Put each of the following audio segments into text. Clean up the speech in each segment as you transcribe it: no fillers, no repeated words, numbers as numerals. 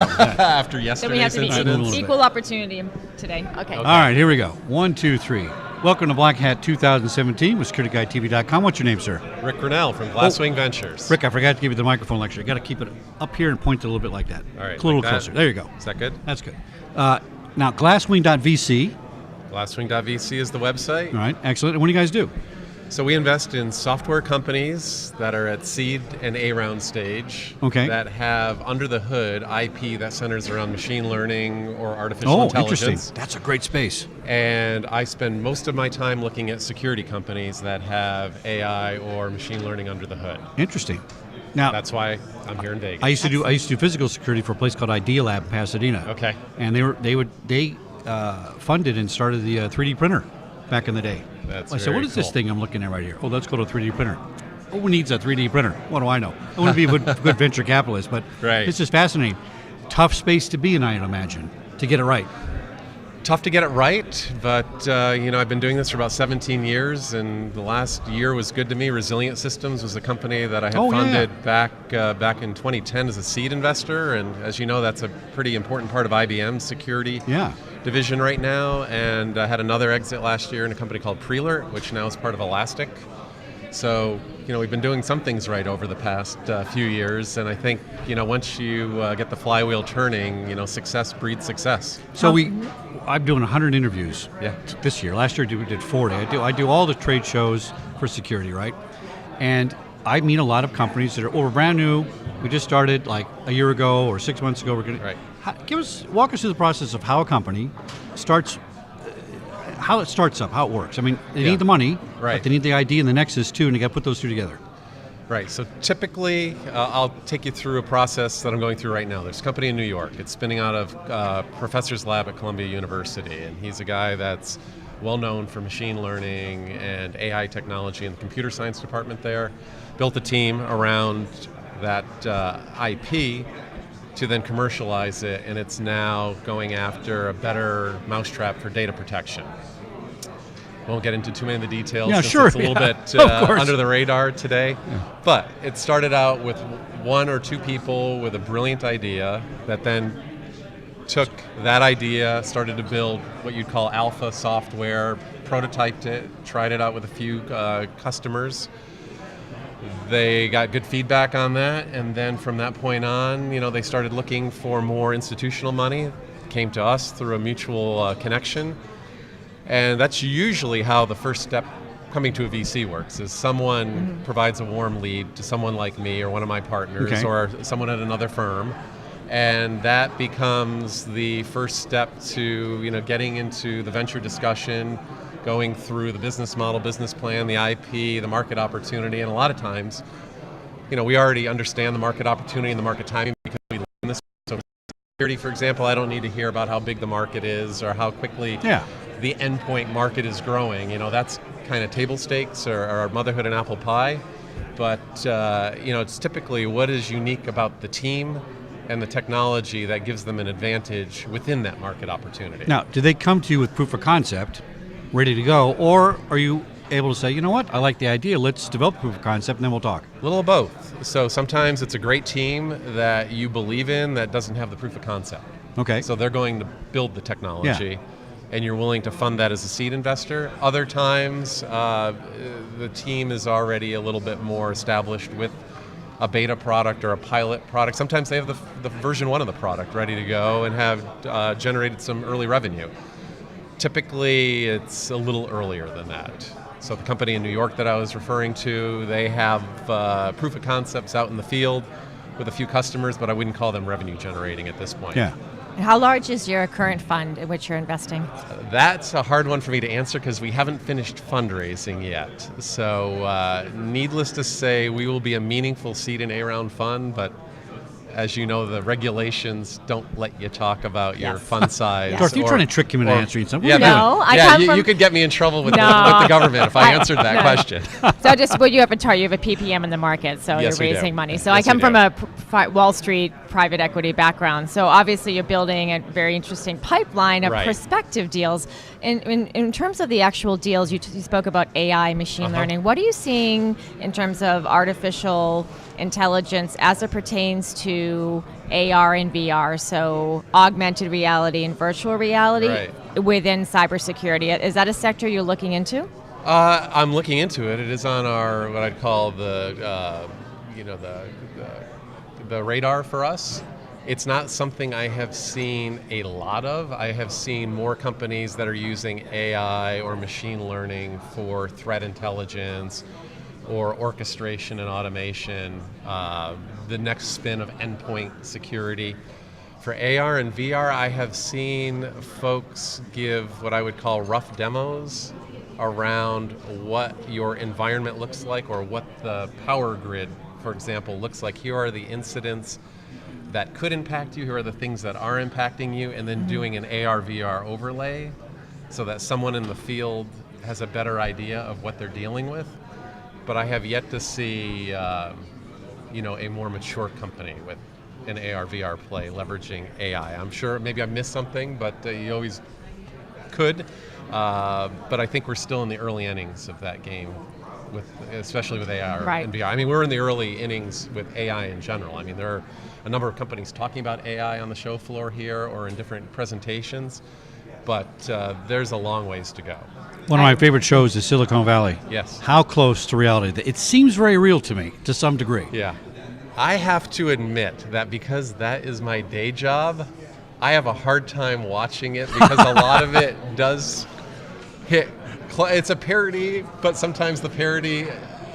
After Then yesterday's we have to incidents. be equal opportunity today. Okay. All right, here we go. 1, 2, 3. Welcome to Black Hat 2017 with SecurityGuideTV.com. What's your name, sir? Rick Grinnell from Glasswing Ventures. Rick, I forgot to give you the microphone lecture. You got to keep it up here and point it a little bit like that. All right, a little like that? closer. There you go. Is that good? That's good. Now, Glasswing.vc. Glasswing.vc is the website. All right, excellent. And what do you guys do? So we invest in software companies that are at seed and A round stage. Okay. That have under the hood IP that centers around machine learning or artificial intelligence. Interesting. That's a great space. And I spend most of my time looking at security companies that have AI or machine learning under the hood. Interesting. Now, That's why I'm here in Vegas. I used to do physical security for a place called Idea Lab in Pasadena. Okay. And they funded and started the 3D printer back in the day. That's I said, very what is this cool. thing I'm looking at right here? Oh, let's go to a 3D printer. Who needs a 3D printer? What do I know? I want to be a good venture capitalist, but Right. it's just fascinating. Tough space to be in, I'd imagine, to get it right. Tough to get it right, but I've been doing this for about 17 years, and the last year was good to me. Resilient Systems was a company that I had funded back in 2010 as a seed investor, and as you know, that's a pretty important part of IBM's security division right now. And I had another exit last year in a company called Prelert, which now is part of Elastic. So, we've been doing some things right over the past few years, and I think, once you get the flywheel turning, success breeds success. So I'm doing 100 interviews Yeah. this year. Last year we did 40. I do all the trade shows for security, right? And I meet a lot of companies that are we're brand new. We just started like a year ago or 6 months ago. We're going Right. walk us through the process of how a company starts. How it starts up, how it works. I mean, they need the money, Right. but they need the ID and the Nexus too, and you got to put those two together. Right, so typically, I'll take you through a process that I'm going through right now. There's a company in New York. It's spinning out of Professor's Lab at Columbia University, and he's a guy that's well known for machine learning and AI technology in the computer science department there. Built a team around that IP to then commercialize it, and it's now going after a better mousetrap for data protection. Won't get into too many of the details. Yeah, since sure. It's a little bit under the radar today. Yeah. But it started out with one or two people with a brilliant idea that then took that idea, started to build what you'd call alpha software, prototyped it, tried it out with a few customers. They got good feedback on that, and then from that point on, they started looking for more institutional money. Came to us through a mutual connection. And that's usually how the first step coming to a VC works, is someone provides a warm lead to someone like me or one of my partners or someone at another firm. And that becomes the first step to getting into the venture discussion, going through the business model, business plan, the IP, the market opportunity. And a lot of times, we already understand the market opportunity and the market timing because we live in this. So security, for example, I don't need to hear about how big the market is or how quickly the endpoint market is growing. That's kind of table stakes or motherhood and apple pie. But it's typically what is unique about the team and the technology that gives them an advantage within that market opportunity. Now, do they come to you with proof of concept, ready to go, or are you able to say, you know what, I like the idea, let's develop proof of concept and then we'll talk? A little of both. So sometimes it's a great team that you believe in that doesn't have the proof of concept. Okay. So they're going to build the technology. And you're willing to fund that as a seed investor. Other times, the team is already a little bit more established with a beta product or a pilot product. Sometimes they have the version 1 of the product ready to go and have generated some early revenue. Typically, it's a little earlier than that. So the company in New York that I was referring to, they have proof of concepts out in the field with a few customers, but I wouldn't call them revenue generating at this point. Yeah. How large is your current fund in which you're investing? That's a hard one for me to answer because we haven't finished fundraising yet. So needless to say, we will be a meaningful seed and A-round fund, but as you know, the regulations don't let you talk about your fund size. Dorothy, you're trying to trick him into answering something. Yeah, No, you could get me in trouble with the government if I answered that question. So you have a target, you have a PPM in the market, so Yes, you're we do. raising money. So Yes, I come we from do. a Wall Street private equity background. So obviously you're building a very interesting pipeline of Right. prospective deals. In terms of the actual deals, you spoke about AI, machine learning. What are you seeing in terms of artificial intelligence as it pertains to AR and VR, so augmented reality and virtual reality within cybersecurity. Is that a sector you're looking into? I'm looking into it. It is on our, what I'd call the radar for us. It's not something I have seen a lot of. I have seen more companies that are using AI or machine learning for threat intelligence or orchestration and automation, the next spin of endpoint security. For AR and VR, I have seen folks give what I would call rough demos around what your environment looks like or what the power grid, for example, looks like. Here are the incidents that could impact you, here are the things that are impacting you, and then doing an AR, VR overlay so that someone in the field has a better idea of what they're dealing with. But I have yet to see a more mature company with an AR, VR play leveraging AI. I'm sure maybe I missed something, but you always could. But I think we're still in the early innings of that game, especially with AR and VR. I mean, we're in the early innings with AI in general. I mean, there are a number of companies talking about AI on the show floor here or in different presentations, but there's a long ways to go. One of my favorite shows is Silicon Valley. Yes. How close to reality? It seems very real to me, to some degree. Yeah. I have to admit that because that is my day job, I have a hard time watching it because a lot of it does hit. It's a parody, but sometimes the parody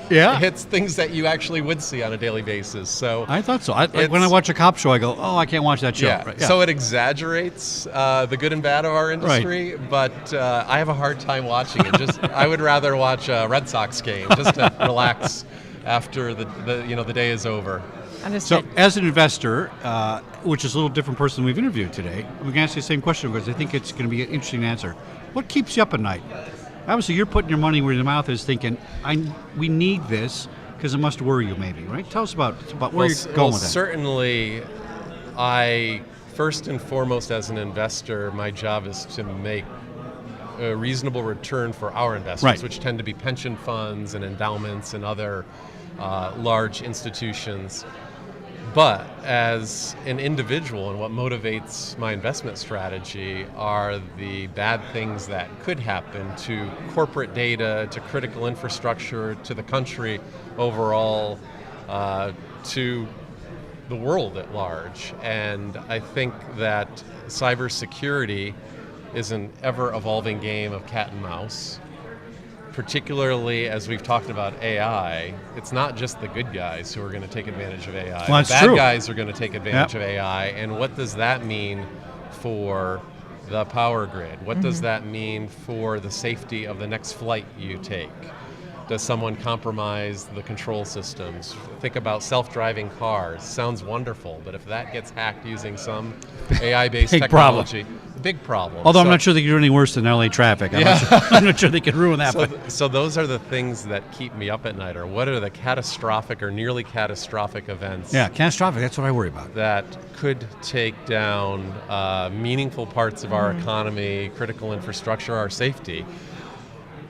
hits things that you actually would see on a daily basis. So I thought so. When I watch a cop show, I go, "Oh, I can't watch that show." Yeah. So it exaggerates the good and bad of our industry, but I have a hard time watching it. I would rather watch a Red Sox game just to relax after the day is over. Understood. So, as an investor, which is a little different person we've interviewed today, we can ask you the same question because I think it's going to be an interesting answer. What keeps you up at night? Obviously, you're putting your money where your mouth is, thinking, we need this because it must worry you, maybe, right? Tell us about where you're going with that. Certainly, first and foremost, as an investor, my job is to make a reasonable return for our investors, which tend to be pension funds and endowments and other large institutions. But as an individual, and what motivates my investment strategy are the bad things that could happen to corporate data, to critical infrastructure, to the country overall, to the world at large. And I think that cybersecurity is an ever-evolving game of cat and mouse. Particularly as we've talked about AI, it's not just the good guys who are going to take advantage of AI. Well, the bad guys are going to take advantage of AI. And what does that mean for the power grid? What does that mean for the safety of the next flight you take? Does someone compromise the control systems? Think about self-driving cars. Sounds wonderful, but if that gets hacked using some AI-based technology, big problem. Although I'm not sure they can do any worse than LA traffic. I'm not sure they can ruin that. So those are the things that keep me up at night, or what are the catastrophic or nearly catastrophic events? Yeah, catastrophic, that's what I worry about. That could take down meaningful parts of our economy, critical infrastructure, our safety.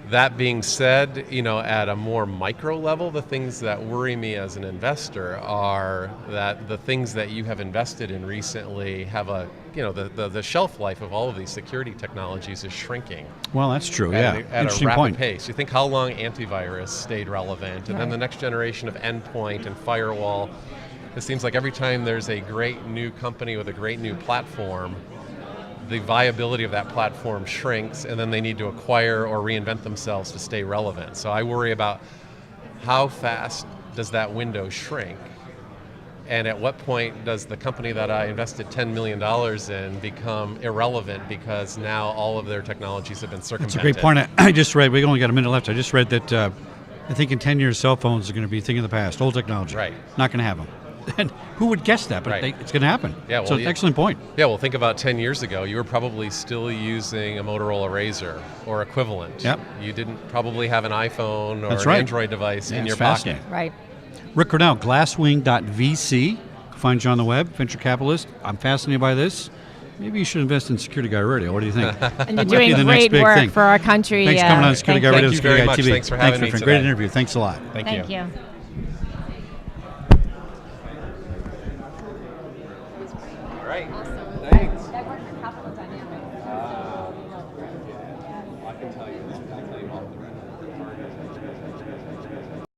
That being said, at a more micro level, the things that worry me as an investor are that the things that you have invested in recently have the shelf life of all of these security technologies is shrinking. Well, that's true, at a rapid pace. You think how long antivirus stayed relevant, and then the next generation of endpoint and firewall. It seems like every time there's a great new company with a great new platform, the viability of that platform shrinks, and then they need to acquire or reinvent themselves to stay relevant. So I worry about how fast does that window shrink, and at what point does the company that I invested $10 million in become irrelevant because now all of their technologies have been circumvented. That's a great point. I just read, we only got a minute left, I just read that I think in 10 years cell phones are going to be a thing of the past, old technology. Right. Not going to have them. And who would guess that? But it's going to happen. Yeah, well, so excellent point. Yeah, well, think about 10 years ago. You were probably still using a Motorola Razr or equivalent. Yep. You didn't probably have an iPhone or an Android device in your pocket. Right. Rick Grinnell, Glasswing.vc. Find you on the web, venture capitalist. I'm fascinated by this. Maybe you should invest in Security Guy Radio. What do you think? And you're doing great work for our country. Thanks for coming on Security Guy Radio. Thank you very much. TV. Thanks for having me today. Great interview. Thanks a lot. Thank you. Thanks. That works for capital dynamics. I can tell you.